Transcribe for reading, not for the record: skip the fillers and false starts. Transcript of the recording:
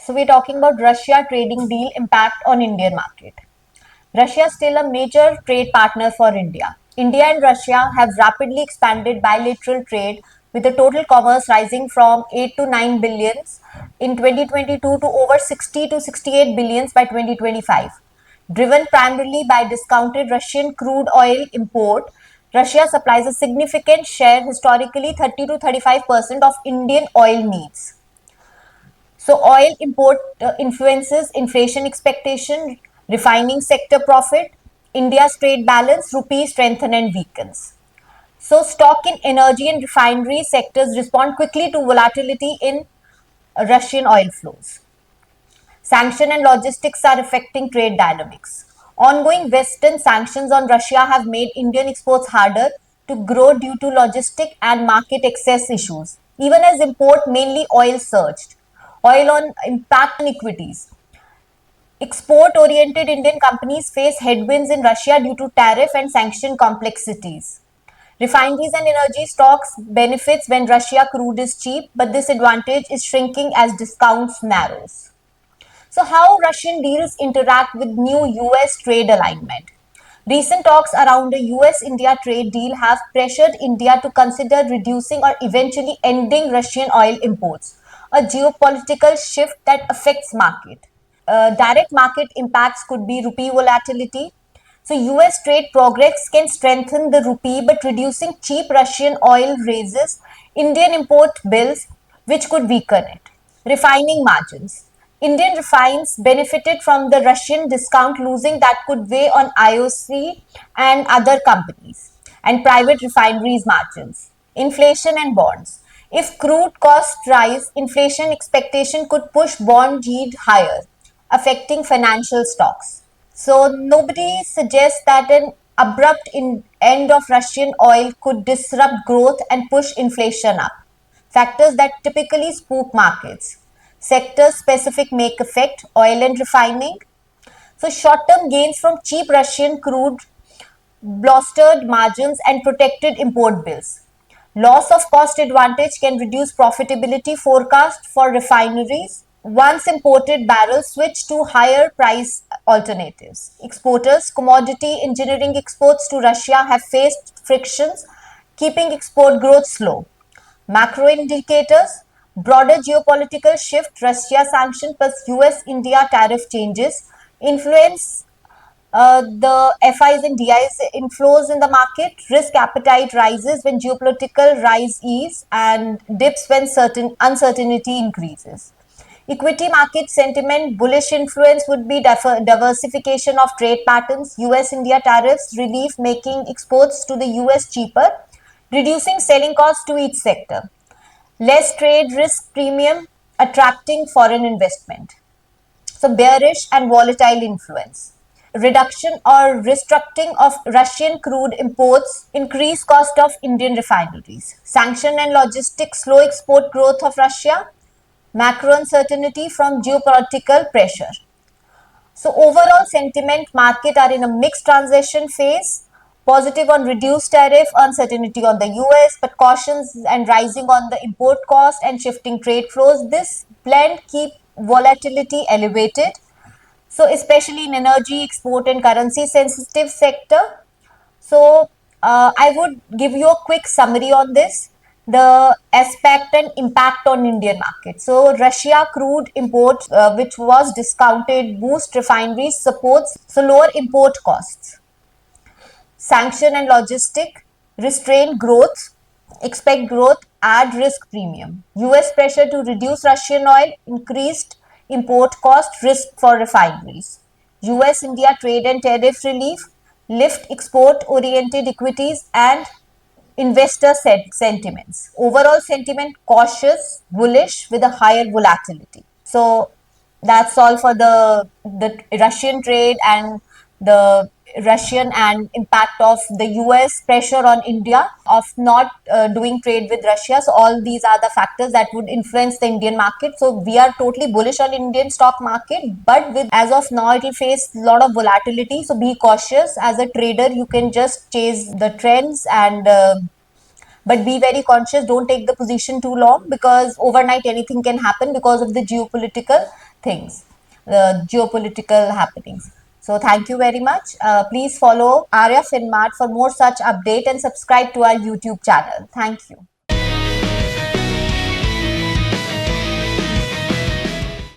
So we're talking about Russia trading deal impact on Indian market. Russia is still a major trade partner for India. India and Russia have rapidly expanded bilateral trade with the total commerce rising from 8 to 9 billions in 2022 to over 60 to 68 billions by 2025. Driven primarily by discounted Russian crude oil import, Russia supplies a significant share, historically 30 to 35% of Indian oil needs. So oil import influences inflation expectation, refining sector profit, India's trade balance, rupee strengthen and weakens. So stock in energy and refinery sectors respond quickly to volatility in Russian oil flows. Sanction and logistics are affecting trade dynamics. Ongoing Western sanctions on Russia have made Indian exports harder to grow due to logistic and market access issues, even as import mainly oil surged. Oil on impact on equities. Export oriented Indian companies face headwinds in Russia due to tariff and sanction complexities. Refineries and energy stocks benefits when Russia crude is cheap, but this advantage is shrinking as discounts narrows. So, how Russian deals interact with new US trade alignment? Recent talks around a US India trade deal have pressured India to consider reducing or eventually ending Russian oil imports, a geopolitical shift that affects market. Direct market impacts could be rupee volatility. So, US trade progress can strengthen the rupee, but reducing cheap Russian oil raises Indian import bills, which could weaken it. Refining margins. Indian refines benefited from the Russian discount losing that could weigh on IOC and other companies and private refineries margins. Inflation and bonds. If crude costs rise, inflation expectation could push bond yield higher, affecting financial stocks. So nobody suggests that an abrupt end of Russian oil could disrupt growth and push inflation up. Factors that typically spook markets. Sector specific make effect, oil and refining. So short term gains from cheap Russian crude bolstered margins and protected import bills. Loss of cost advantage can reduce profitability forecast for refineries once imported barrels switch to higher price alternatives. Exporters, commodity engineering exports to Russia have faced frictions, keeping export growth slow. Macro indicators, broader geopolitical shift, Russia sanction plus US India tariff changes influence the FIs and DIs inflows in the market. Risk appetite rises when geopolitical rise ease and dips when certain uncertainty increases. Equity market sentiment bullish influence would be diversification of trade patterns, US India tariffs, relief making exports to the US cheaper, reducing selling costs to each sector. Less trade risk premium attracting foreign investment. So bearish and volatile influence. Reduction or restructuring of Russian crude imports increase cost of Indian refineries. Sanction and logistics slow export growth of Russia. Macro uncertainty from geopolitical pressure. So overall sentiment market are in a mixed transition phase. Positive on reduced tariff, uncertainty on the US, but cautions and rising on the import cost and shifting trade flows. This blend keep volatility elevated. So especially in energy, export and currency sensitive sector. So I would give you a quick summary on this, the aspect and impact on Indian market. So Russia crude import, which was discounted, boost refineries, supports so lower import costs. Sanction and logistic, restrain growth, expect growth, add risk premium. US pressure to reduce Russian oil, increased import cost, risk for refineries. US India trade and tariff relief, lift export oriented equities and investor sentiments. Overall sentiment cautious, bullish with a higher volatility. So that's all for the Russian trade and the Russian and impact of the US pressure on India of not doing trade with Russia. So all these are the factors that would influence the Indian market. So we are totally bullish on Indian stock market, but with as of now it will face a lot of volatility. So be cautious as a trader. You can just chase the trends and but be very conscious. Don't take the position too long, because overnight anything can happen because of the geopolitical things, the geopolitical happenings. So thank you very much. Please follow Arya Finmart for more such update and subscribe to our YouTube channel. Thank you.